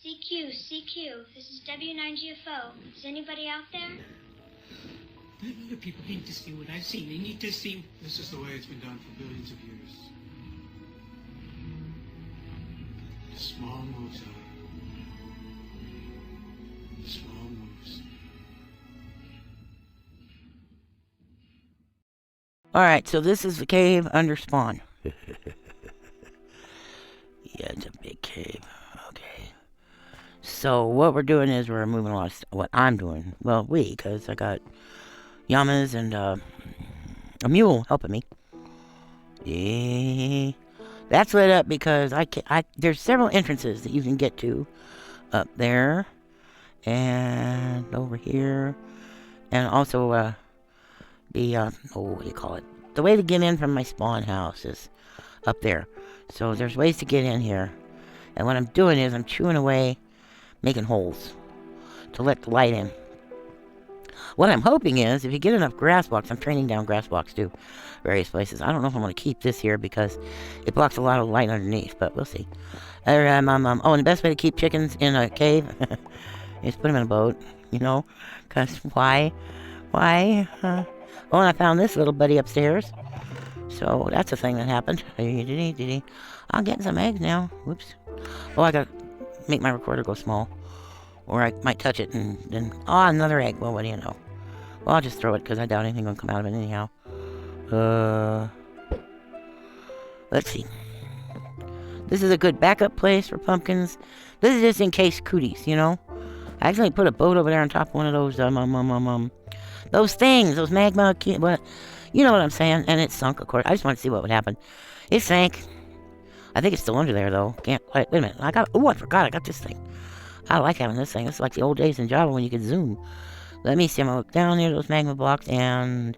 CQ, CQ, this is W9GFO. Is anybody out there? Other people need to see what I've seen. They need to see... This is the way it's been done for billions of years. Small moves, Small moves. Alright, so this is the cave under spawn. Yeah, it's a big cave. Okay. So what we're doing is we're moving a lot of stuff. What I'm doing, well, because I got llamas and a mule helping me. Yeah. That's lit up because there's several entrances that you can get to up there and over here, and also what do you call it? The way to get in from my spawn house is up there. So there's ways to get in here, and what I'm doing is I'm chewing away, making holes to let the light in. What I'm hoping is, if you get enough grass blocks, I'm training down grass blocks too, various places. I don't know if I'm going to keep this here because it blocks a lot of light underneath, but we'll see. Oh, and the best way to keep chickens in a cave is put them in a boat, you know, because why? Oh, and I found this little buddy upstairs, so that's a thing that happened. I'm getting some eggs now. Whoops. Oh, I got to make my recorder go small, or I might touch it and then, another egg. Well, what do you know? Well, I'll just throw it because I doubt anything will come out of it anyhow. Let's see. This is a good backup place for pumpkins. This is just in case cooties, you know. I actually put a boat over there on top of one of those, those things, those magma, what, you know what I'm saying. And it sunk, of course. I just wanted to see what would happen. It sank. I think it's still under there, though. Wait a minute. I forgot I got this thing. I like having this thing. It's like the old days in Java when you could zoom. Let me see. I'm going to look down there, those magma blocks, and...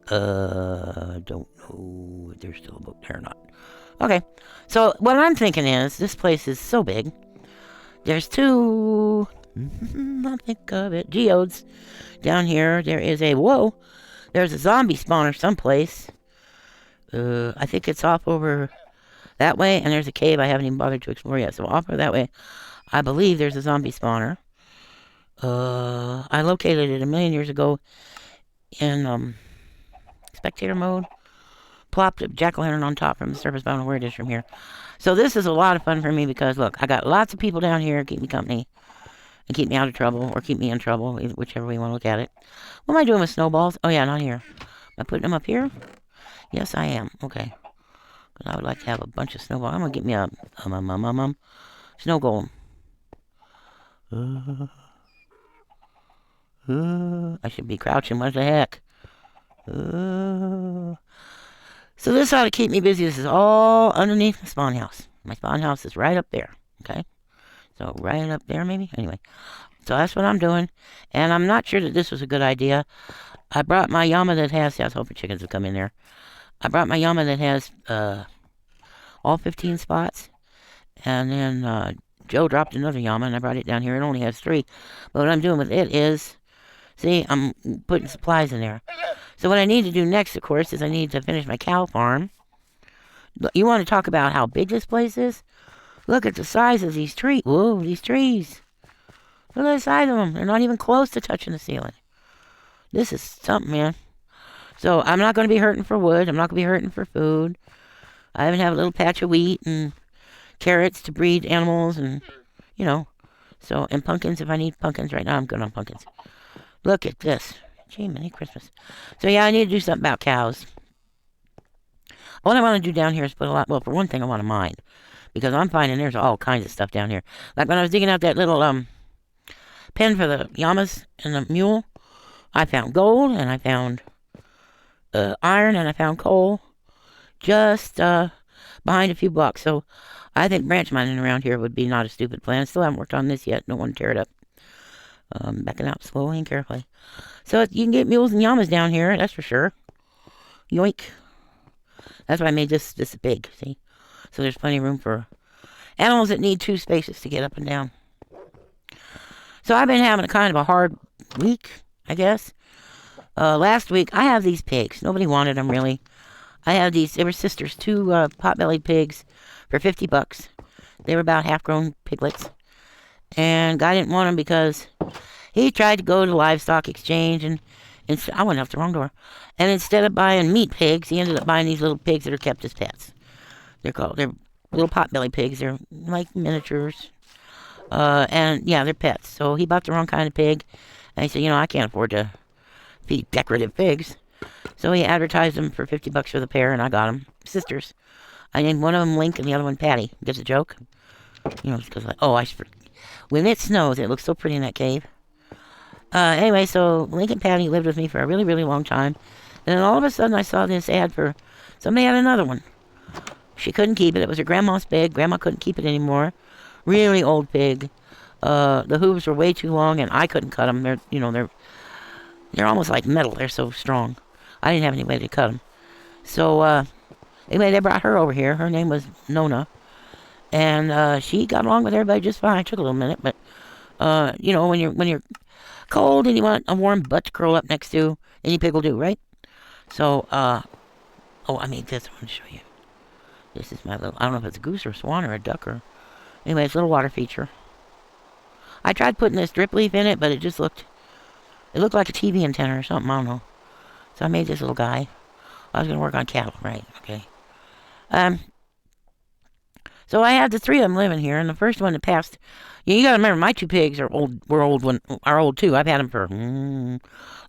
don't know if there's still a boat there or not. Okay. So, what I'm thinking is, this place is so big. There's two... I'll think of it. Geodes. Down here, there is a... Whoa! There's a zombie spawner someplace. I think it's off over that way, and there's a cave I haven't even bothered to explore yet. So, off over that way, I believe there's a zombie spawner. I located it a million years ago in spectator mode. Plopped a jack-o'-lantern on top from the surface. I don't know where it is from here. So this is a lot of fun for me because, look, I got lots of people down here keep me company and keep me out of trouble or keep me in trouble, whichever way you want to look at it. What am I doing with snowballs? Oh, yeah, not here. Am I putting them up here? Yes, I am. Okay. Because I would like to have a bunch of snowballs. I'm going to get me a snow golem. I should be crouching. What the heck? So this ought to keep me busy. This is all underneath my spawn house. My spawn house is right up there. Okay? So right up there, maybe? Anyway. So that's what I'm doing. And I'm not sure that this was a good idea. I brought my llama that has... I was hoping chickens would come in there. I brought my llama that has all 15 spots. And then Joe dropped another llama, and I brought it down here. It only has 3. But what I'm doing with it is... See, I'm putting supplies in there. So what I need to do next, of course, is I need to finish my cow farm. You want to talk about how big this place is? Look at the size of these trees. Whoa, these trees. Look at the size of them. They're not even close to touching the ceiling. This is something, man. So I'm not going to be hurting for wood. I'm not going to be hurting for food. I even have a little patch of wheat and carrots to breed animals and, you know. So, and pumpkins, if I need pumpkins right now, I'm good on pumpkins. Look at this. Gee, Merry Christmas. So yeah, I need to do something about cows. What I want to do down here is put a lot... Well, for one thing, I want to mine. Because I'm finding there's all kinds of stuff down here. Like when I was digging out that little pen for the llamas and the mule, I found gold, and I found iron, and I found coal. Just behind a few blocks. So I think branch mining around here would be not a stupid plan. I still haven't worked on this yet. Don't want to tear it up. Backing out slowly and carefully. So you can get mules and llamas down here, that's for sure. Yoink. That's why I made this big, see? So there's plenty of room for animals that need 2 spaces to get up and down. So I've been having a kind of a hard week, I guess. Last week, I have these pigs. Nobody wanted them, really. I had these, they were sisters, 2 pot-bellied pigs for $50. They were about half-grown piglets. And guy didn't want him because he tried to go to the livestock exchange and I went out the wrong door. And instead of buying meat pigs, he ended up buying these little pigs that are kept as pets. They're little potbelly pigs. They're like miniatures. And yeah, they're pets. So he bought the wrong kind of pig. And he said, I can't afford to feed decorative pigs. So he advertised them for $50 for the pair, and I got them. Sisters. I named one of them Link and the other one Patty. Get the joke? Because when it snows, it looks so pretty in that cave. Anyway, so Link and Patty lived with me for a really, really long time. And then all of a sudden I saw this ad for somebody had another one. She couldn't keep it. It was her grandma's pig. Grandma couldn't keep it anymore. Really old pig. The hooves were way too long, and I couldn't cut them. They're almost like metal. They're so strong. I didn't have any way to cut them. So anyway, they brought her over here. Her name was Nona, and she got along with everybody just fine. It took a little minute, but when you're cold and you want a warm butt to curl up next to, any pig will do, right? So I made this. I want to show you. This is my little. I don't know if it's a goose or a swan or a duck or. Anyway, it's a little water feature. I tried putting this drip leaf in it, but it looked like a TV antenna or something, I don't know. So I made this little guy. I was going to work on cattle, right, okay. So I had the three of them living here, and the first one that passed, you got to remember, my two pigs are old too. I've had them for a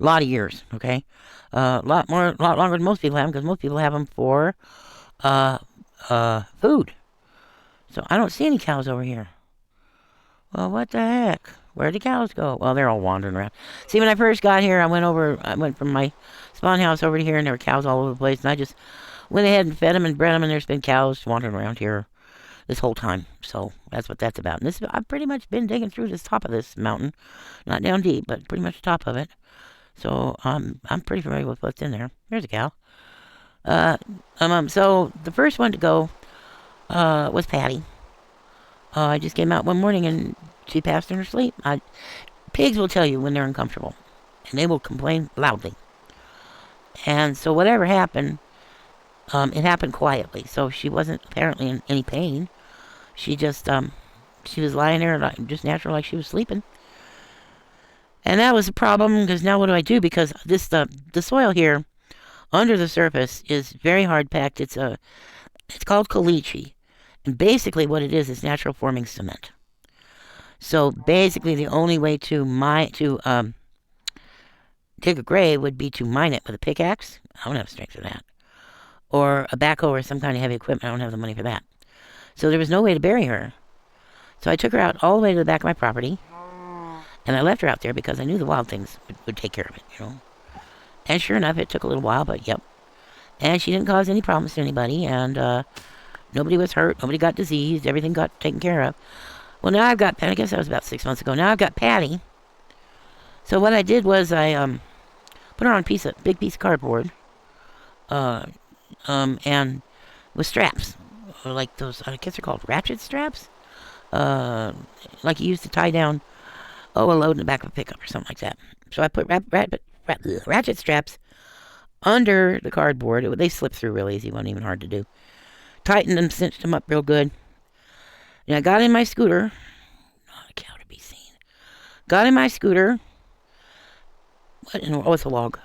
lot of years, okay. A lot longer than most people have them, because most people have them for food. So I don't see any cows over here. Well, what the heck? Where'd the cows go? Well, they're all wandering around. See, when I first got here, I went from my spawn house over to here, and there were cows all over the place, and I just went ahead and fed them and bred them, and there's been cows wandering around here this whole time. So that's what that's about. And I've pretty much been digging through this top of this mountain. Not down deep, but pretty much the top of it. So I'm pretty familiar with what's in there. There's a cow. So the first one to go was Patty. I just came out one morning and she passed in her sleep. Pigs will tell you when they're uncomfortable, and they will complain loudly. And so whatever happened, it happened quietly. So she wasn't apparently in any pain. She just, she was lying there just natural, like she was sleeping. And that was a problem, because now what do I do? Because the soil here under the surface is very hard packed. It's called caliche. And basically what it is natural forming cement. So basically the only way to dig a grave would be to mine it with a pickaxe. I don't have strength for that. Or a backhoe or some kind of heavy equipment. I don't have the money for that. So there was no way to bury her. So I took her out all the way to the back of my property. And I left her out there because I knew the wild things would take care of it, And sure enough, it took a little while, but yep. And she didn't cause any problems to anybody, and nobody was hurt, nobody got diseased, everything got taken care of. Well, now I've got Patty. I guess that was about 6 months ago. Now I've got Patty. So what I did was I put her on a big piece of cardboard, and with straps, like those, I guess they're called ratchet straps, like you used to tie down, a load in the back of a pickup or something like that. So I put ratchet straps under the cardboard. They slip through real easy, wasn't even hard to do. Tightened them, cinched them up real good. And I got in my scooter. Not a cow to be seen. Got in my scooter. It's a log.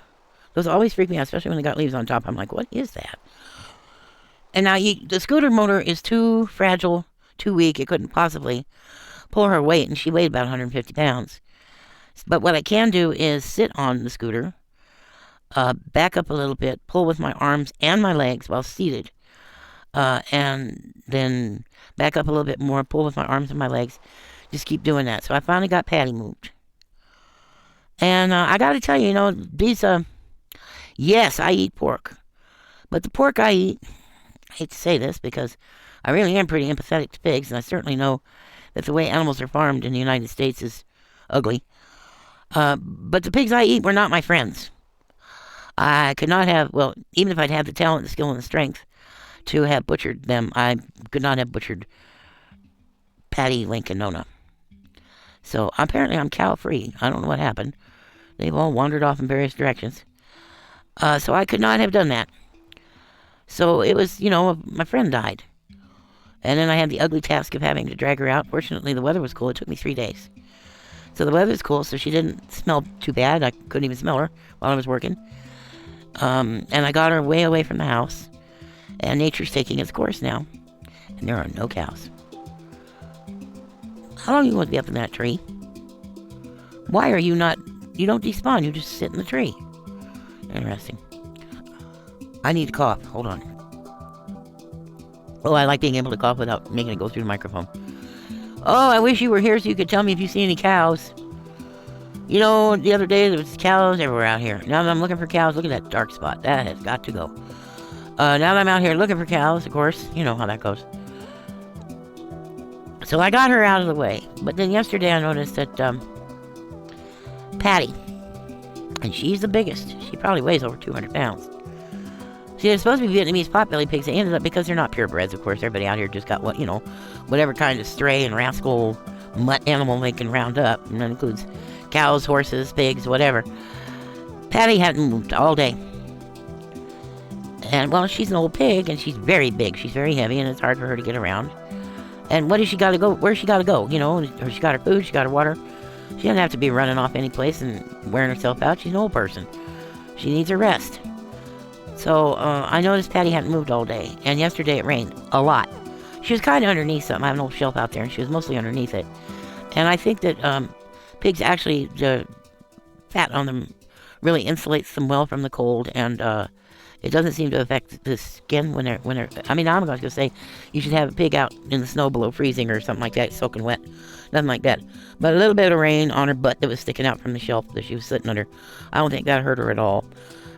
Those always freak me out, especially when they got leaves on top. I'm like, what is that? And now the scooter motor is too fragile, too weak. It couldn't possibly pull her weight, and she weighed about 150 pounds. But what I can do is sit on the scooter, back up a little bit, pull with my arms and my legs while seated, and then back up a little bit more, pull with my arms and my legs. Just keep doing that. So I finally got Patty moved. And I got to tell you, these, yes, I eat pork. But the pork I eat, I hate to say this because I really am pretty empathetic to pigs, and I certainly know that the way animals are farmed in the United States is ugly. But the pigs I eat were not my friends. I could not have, even if I'd had the talent, the skill, and the strength to have butchered them, I could not have butchered Patty, Link, and Nona. So apparently I'm cow-free. I don't know what happened. They've all wandered off in various directions. So I could not have done that. So it was, my friend died. And then I had the ugly task of having to drag her out. Fortunately, the weather was cool. It took me 3 days. So the weather's cool, so she didn't smell too bad. I couldn't even smell her while I was working. And I got her way away from the house. And nature's taking its course now. And there are no cows. How long are you going to be up in that tree? Why are you not... You don't despawn, you just sit in the tree. Interesting. I need to cough. Hold on. Oh, I like being able to cough without making it go through the microphone. Oh, I wish you were here so you could tell me if you see any cows. You know, the other day there was cows everywhere out here. Now that I'm looking for cows, look at that dark spot. That has got to go. Now that I'm out here looking for cows, of course, you know how that goes. So I got her out of the way. But then yesterday I noticed that Patty, and she's the biggest. She probably weighs over 200 pounds. See, they're supposed to be Vietnamese potbelly pigs. They ended up, because they're not purebreds, of course. Everybody out here just got what, you know, whatever kind of stray and rascal mutt animal they can round up. And that includes cows, horses, pigs, whatever. Patty hadn't moved all day. And, well, she's an old pig, and she's very big. She's very heavy, and it's hard for her to get around. And what does she got to go? Where's she got to go? You know, she got her food, she got her water. She doesn't have to be running off any place and wearing herself out. She's an old person. She needs a rest. So, I noticed Patty hadn't moved all day. And yesterday it rained a lot. She was kind of underneath something. I have an old shelf out there, and she was mostly underneath it. And I think that pigs actually, the fat on them really insulates them well from the cold. And it doesn't seem to affect the skin when they're... I mean, I'm going to say you should have a pig out in the snow below freezing or something like that, soaking wet. Nothing like that. But a little bit of rain on her butt that was sticking out from the shelf that she was sitting under. I don't think that hurt her at all.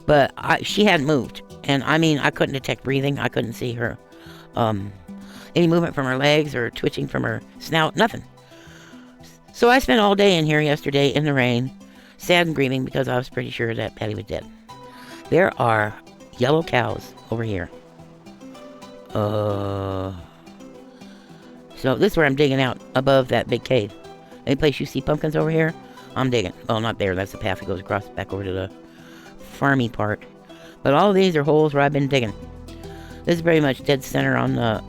But she hadn't moved. And I mean, I couldn't detect breathing. I couldn't see her. Any movement from her legs or twitching from her snout. Nothing. So I spent all day in here yesterday in the rain. Sad and grieving because I was pretty sure that Patty was dead. There are yellow cows over here. So this is where I'm digging out above that big cave. Any place you see pumpkins over here, I'm digging. Well, not there. That's the path that goes across back over to the farmy part. But all of these are holes where I've been digging. This is very much dead center on the,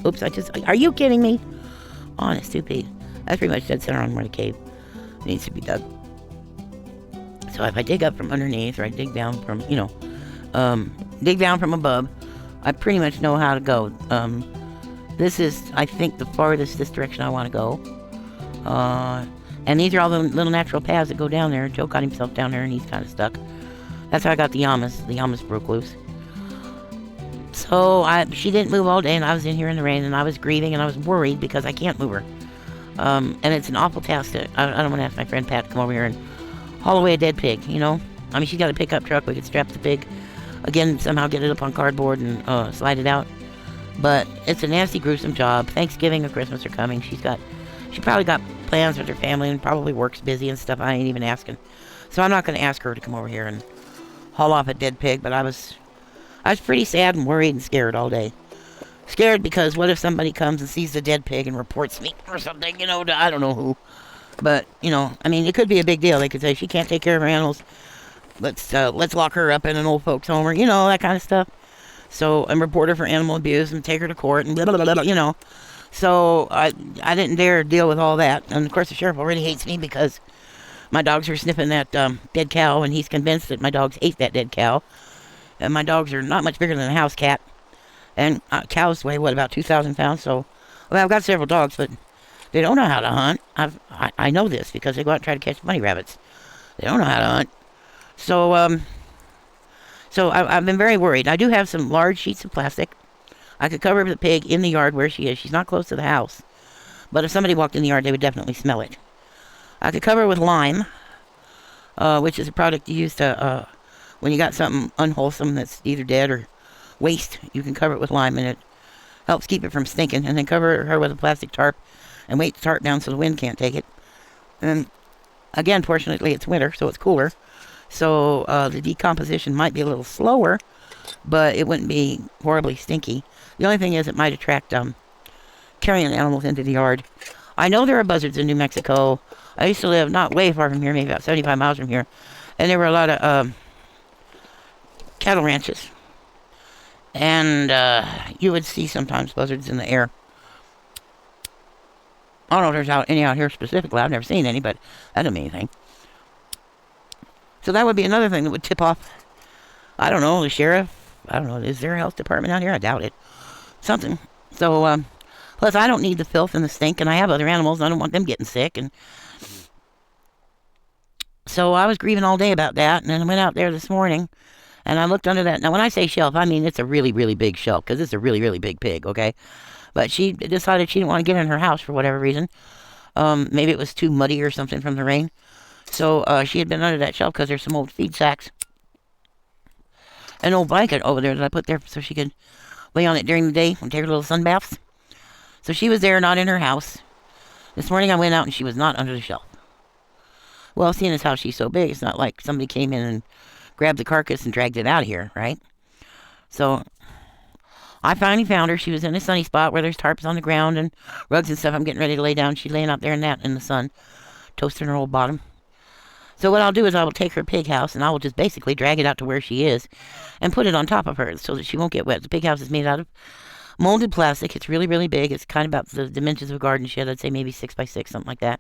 oops, are you kidding me? Honest to Pete. That's pretty much dead center on where the cave needs to be dug. So if I dig up from underneath, or I dig down from, you know, dig down from above, I pretty much know how to go. This is, I think, the farthest this direction I want to go. And these are all the little natural paths that go down there. Joe got himself down there and he's kind of stuck. That's how I got the llamas. The llamas broke loose. So she didn't move all day, and I was in here in the rain, and I was grieving, and I was worried because I can't move her. And it's an awful task. I don't want to ask my friend Pat to come over here and haul away a dead pig, you know? I mean, she's got a pickup truck. We could strap the pig, again, somehow get it up on cardboard and slide it out. But it's a nasty, gruesome job. Thanksgiving or Christmas are coming. She probably got plans with her family and probably works busy and stuff. I ain't even asking. So I'm not going to ask her to come over here and haul off a dead pig. But I was pretty sad and worried and scared all day. Scared because what if somebody comes and sees the dead pig and reports me or something, you know, to I don't know who. But, you know, I mean, it could be a big deal. They could say she can't take care of her animals. Let's lock her up in an old folks home or, you know, that kind of stuff. So, and report her for animal abuse and take her to court and blah, blah, blah, blah, you know. So, I didn't dare deal with all that. And, of course, the sheriff already hates me because my dogs are sniffing that dead cow, and he's convinced that my dogs ate that dead cow. And my dogs are not much bigger than a house cat. And cows weigh, what, about 2,000 pounds? So, well, I've got several dogs, but they don't know how to hunt. I know this because they go out and try to catch bunny rabbits. They don't know how to hunt. So, I've been very worried. I do have some large sheets of plastic. I could cover the pig in the yard where she is. She's not close to the house. But if somebody walked in the yard, they would definitely smell it. I could cover it with lime, which is a product you use to, when you got something unwholesome that's either dead or waste, you can cover it with lime, and it helps keep it from stinking. And then cover her with a plastic tarp and weight the tarp down so the wind can't take it. And again, fortunately, it's winter, so it's cooler. So the decomposition might be a little slower, but it wouldn't be horribly stinky. The only thing is it might attract carrion animals into the yard. I know there are buzzards in New Mexico. I used to live not way far from here, maybe about 75 miles from here. And there were a lot of cattle ranches. And you would see sometimes buzzards in the air. I don't know if there's any out here specifically. I've never seen any, but that doesn't mean anything. So that would be another thing that would tip off, I don't know, the sheriff. I don't know, is there a health department out here? I doubt it. Something. So, plus I don't need the filth and the stink, and I have other animals, and I don't want them getting sick. And so I was grieving all day about that, and then I went out there this morning, and I looked under that. Now, when I say shelf, I mean it's a really, really big shelf, because it's a really, really big pig, okay? But she decided she didn't want to get in her house for whatever reason. Maybe it was too muddy or something from the rain. So she had been under that shelf because there's some old feed sacks. An old blanket over there that I put there so she could lay on it during the day and take her little sun baths. So she was there, not in her house. This morning I went out and she was not under the shelf. Well, seeing as how she's so big, it's not like somebody came in and grabbed the carcass and dragged it out of here, right? So I finally found her. She was in a sunny spot where there's tarps on the ground and rugs and stuff. I'm getting ready to lay down. She's laying out there in the sun, toasting her old bottom. So what I'll do is I will take her pig house and I will just basically drag it out to where she is and put it on top of her so that she won't get wet. The pig house is made out of molded plastic. It's really, really big. It's kind of about the dimensions of a garden shed. I'd say maybe 6 by 6, something like that,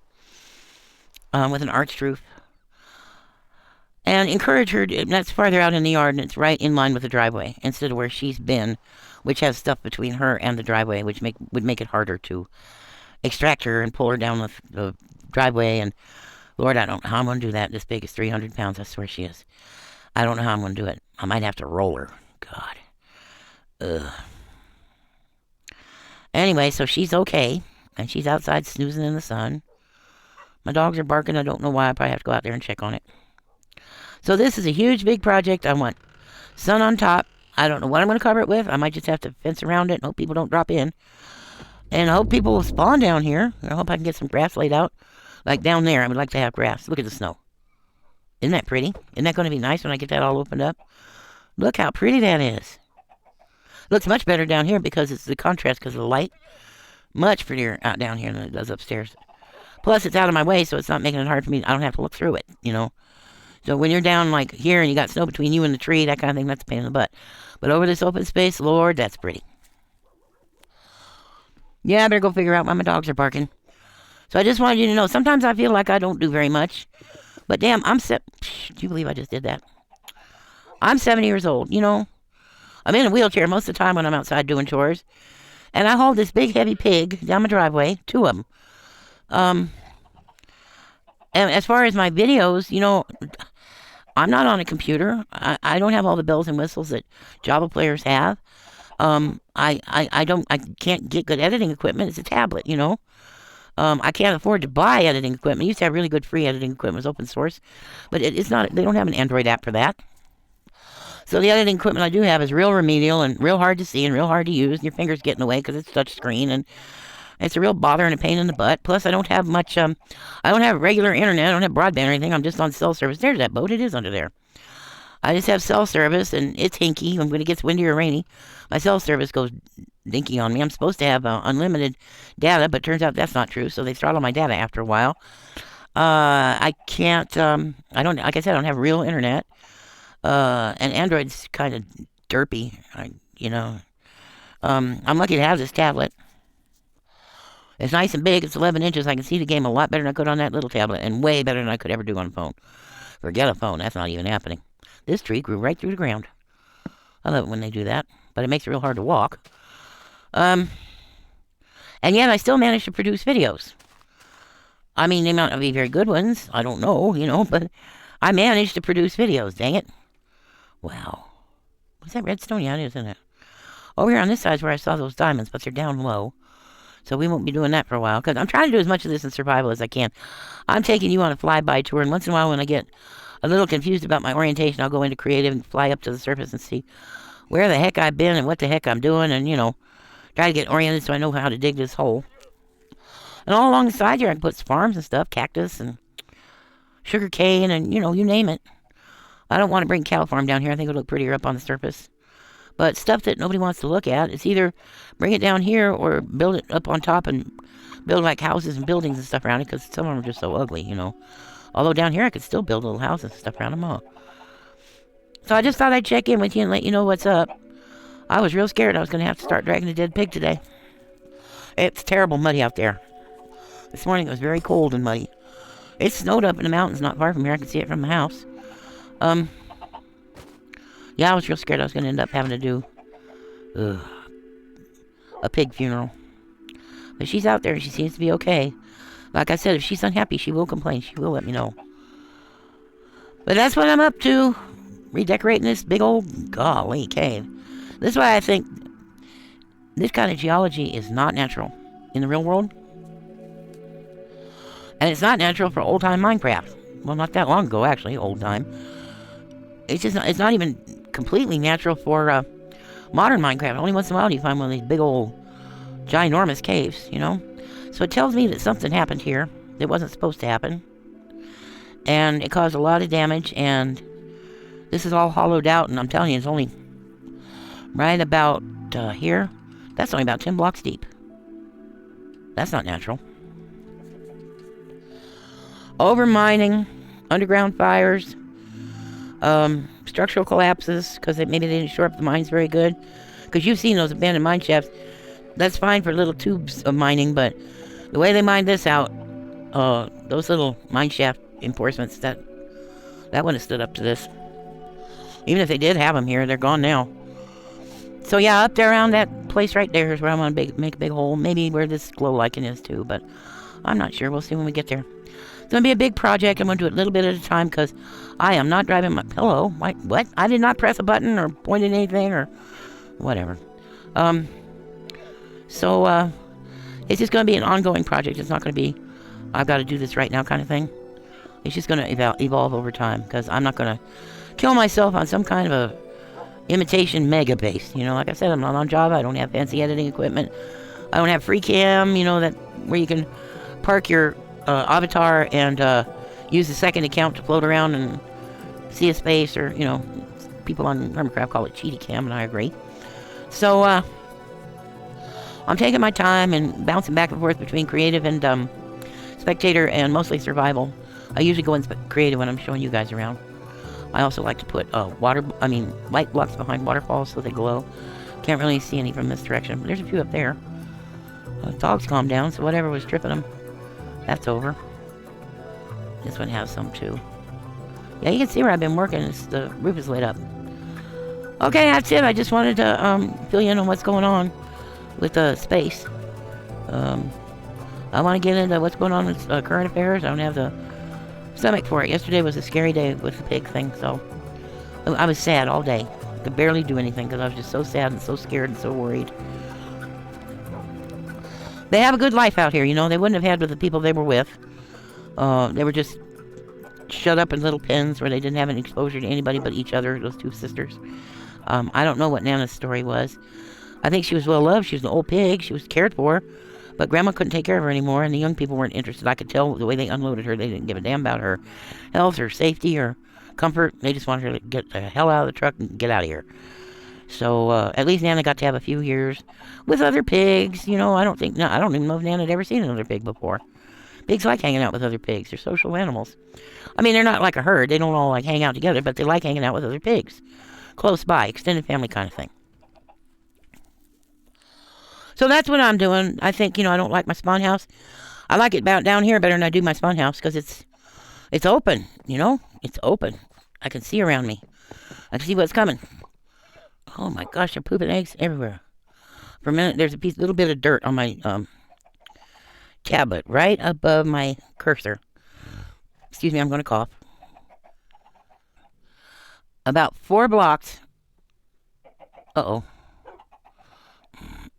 with an arched roof. And encourage her, that's farther out in the yard and it's right in line with the driveway instead of where she's been, which has stuff between her and the driveway, which would make it harder to extract her and pull her down the driveway. And Lord, I don't know how I'm going to do that. This pig is 300 pounds. I swear she is. I don't know how I'm going to do it. I might have to roll her. God. Ugh. Anyway, so she's okay. And she's outside snoozing in the sun. My dogs are barking. I don't know why. I probably have to go out there and check on it. So this is a huge, big project. I want sun on top. I don't know what I'm going to cover it with. I might just have to fence around it and hope people don't drop in. And I hope people will spawn down here. I hope I can get some grass laid out. Like down there, I would like to have grass. Look at the snow. Isn't that pretty? Isn't that going to be nice when I get that all opened up? Look how pretty that is. Looks much better down here because it's the contrast because of the light. Much prettier out down here than it does upstairs. Plus, it's out of my way, so it's not making it hard for me. I don't have to look through it, you know. So when you're down like here and you got snow between you and the tree, that kind of thing, that's a pain in the butt. But over this open space, Lord, that's pretty. Yeah, I better go figure out why my dogs are barking. So I just wanted you to know, sometimes I feel like I don't do very much. But damn, do you believe I just did that? I'm 70 years old, you know. I'm in a wheelchair most of the time when I'm outside doing chores. And I hauled this big, heavy pig down my driveway, 2 of them. And as far as my videos, you know, I'm not on a computer. I don't have all the bells and whistles that Java players have. I can't get good editing equipment. It's a tablet, you know. I can't afford to buy editing equipment. I used to have really good free editing equipment. It was open source. But it's not, they don't have an Android app for that. So the editing equipment I do have is real remedial and real hard to see and real hard to use. And your fingers get in the way because it's touch screen. And it's a real bother and a pain in the butt. Plus, I don't have much, I don't have regular internet. I don't have broadband or anything. I'm just on cell service. There's that boat. It is under there. I just have cell service, and it's hinky. When it gets windy or rainy, my cell service goes dinky on me. I'm supposed to have unlimited data, but turns out that's not true, so they throttle my data after a while. I can't, I don't, like I said, I don't have real internet. And Android's kind of derpy, you know. I'm lucky to have this tablet. It's nice and big. It's 11 inches. I can see the game a lot better than I could on that little tablet, and way better than I could ever do on a phone. Forget a phone. That's not even happening. This tree grew right through the ground. I love it when they do that, but it makes it real hard to walk. And yet I still manage to produce videos. I mean, they might not be very good ones. I don't know, you know, but I managed to produce videos, dang it. Wow. Was that redstone? Yeah, it is, isn't it? Over here on this side is where I saw those diamonds, but they're down low. So we won't be doing that for a while, because I'm trying to do as much of this in survival as I can. I'm taking you on a flyby tour, and once in a while when I get a little confused about my orientation, I'll go into creative and fly up to the surface and see where the heck I've been and what the heck I'm doing, and, you know, try to get oriented so I know how to dig this hole. And all along the side here, I can put farms and stuff, cactus and sugar cane and, you know, you name it. I don't want to bring cow farm down here. I think it'll look prettier up on the surface. But stuff that nobody wants to look at, it's either bring it down here or build it up on top and build like houses and buildings and stuff around it, because some of them are just so ugly, you know. Although down here I could still build little houses and stuff around them all. So I just thought I'd check in with you and let you know what's up. I was real scared I was going to have to start dragging a dead pig today. It's terrible muddy out there. This morning it was very cold and muddy. It snowed up in the mountains not far from here. I can see it from the house. Yeah, I was real scared I was going to end up having to do a pig funeral. But she's out there and she seems to be okay. Like I said, if she's unhappy, she will complain. She will let me know. But that's what I'm up to. Redecorating this big old golly cave. This is why I think this kind of geology is not natural in the real world. And it's not natural for old-time Minecraft. Well, not that long ago, actually, old-time. It's just not, it's not even completely natural for modern Minecraft. Only once in a while do you find one of these big old, ginormous caves, you know? So it tells me that something happened here that wasn't supposed to happen. And it caused a lot of damage, and this is all hollowed out, and I'm telling you, it's only right about here. That's only about 10 blocks deep. That's not natural. Overmining, underground fires, structural collapses, because maybe they didn't shore up the mines very good. Because you've seen those abandoned mine shafts. That's fine for little tubes of mining, but the way they mined this out, those little mine shaft reinforcements, that wouldn't have stood up to this. Even if they did have them here, they're gone now. So yeah, up there around that place right there is where I'm going to make a big hole. Maybe where this glow lichen is too, but I'm not sure. We'll see when we get there. It's going to be a big project. I'm going to do it a little bit at a time because I am not driving my pillow. What? I did not press a button or point at anything or whatever. So it's just going to be an ongoing project. It's not going to be, I've got to do this right now kind of thing. It's just going to evolve over time because I'm not going to kill myself on some kind of a imitation mega base. You know, like I said, I'm not on Java. I don't have fancy editing equipment. I don't have free cam, you know, that where you can park your avatar and use the second account to float around and see a space, or, you know, people on Minecraft call it cheaty cam, and I agree. So I'm taking my time and bouncing back and forth between creative and spectator and mostly survival. I usually go in creative when I'm showing you guys around. I also like to put light blocks behind waterfalls so they glow. Can't really see any from this direction, but there's a few up there. Dogs calmed down, so whatever was tripping them, that's over. This one has some too. Yeah, you can see where I've been working. The roof is lit up. Okay, that's it. I just wanted to fill you in on what's going on with space. I want to get into what's going on with current affairs. I don't have the stomach for it. Yesterday was a scary day with the pig thing, so I was sad all day. Could barely do anything because I was just so sad and so scared and so worried. They have a good life out here, you know. They wouldn't have had with the people they were with. They were just shut up in little pens where they didn't have any exposure to anybody but each other, those two sisters. I don't know what Nana's story was. I think she was well loved. She was an old pig. She was cared for. But Grandma couldn't take care of her anymore, and the young people weren't interested. I could tell the way they unloaded her. They didn't give a damn about her health or safety or comfort. They just wanted her to get the hell out of the truck and get out of here. So at least Nana got to have a few years with other pigs. You know, I don't even know if Nana had ever seen another pig before. Pigs like hanging out with other pigs. They're social animals. I mean, they're not like a herd. They don't all like hang out together, but they like hanging out with other pigs. Close by, extended family kind of thing. So that's what I'm doing. I think, you know, I don't like my spawn house. I like it down here better than I do my spawn house because it's open, you know? It's open. I can see around me. I can see what's coming. Oh my gosh, they're pooping eggs everywhere. For a minute, there's a little bit of dirt on my tablet right above my cursor. Excuse me, I'm going to cough. About 4 blocks.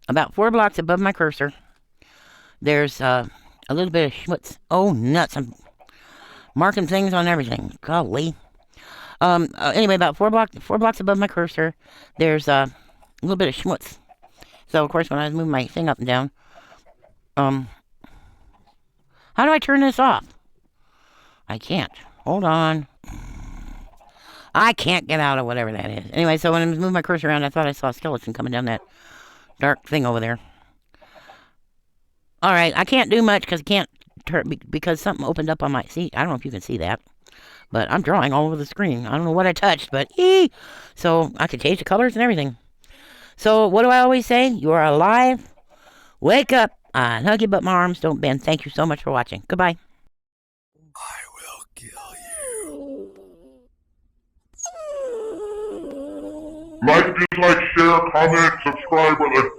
About 4 blocks above my cursor, there's a little bit of schmutz. Oh, nuts. I'm marking things on everything. Golly. Anyway, about 4 blocks above my cursor, there's a little bit of schmutz. So, of course, when I move my thing up and down, how do I turn this off? I can't. Hold on. I can't get out of whatever that is. Anyway, so when I moved my cursor around, I thought I saw a skeleton coming down that dark thing over there. All right, I can't do much because I can't turn because something opened up on my seat. I don't know if you can see that, but I'm drawing all over the screen. I don't know what I touched, but so I could change the colors and everything. So what do I always say? You are alive. Wake up. And hug you, but my arms don't bend. Thank you so much for watching. Goodbye. I will kill you. Like, dislike, share, comment, subscribe, or the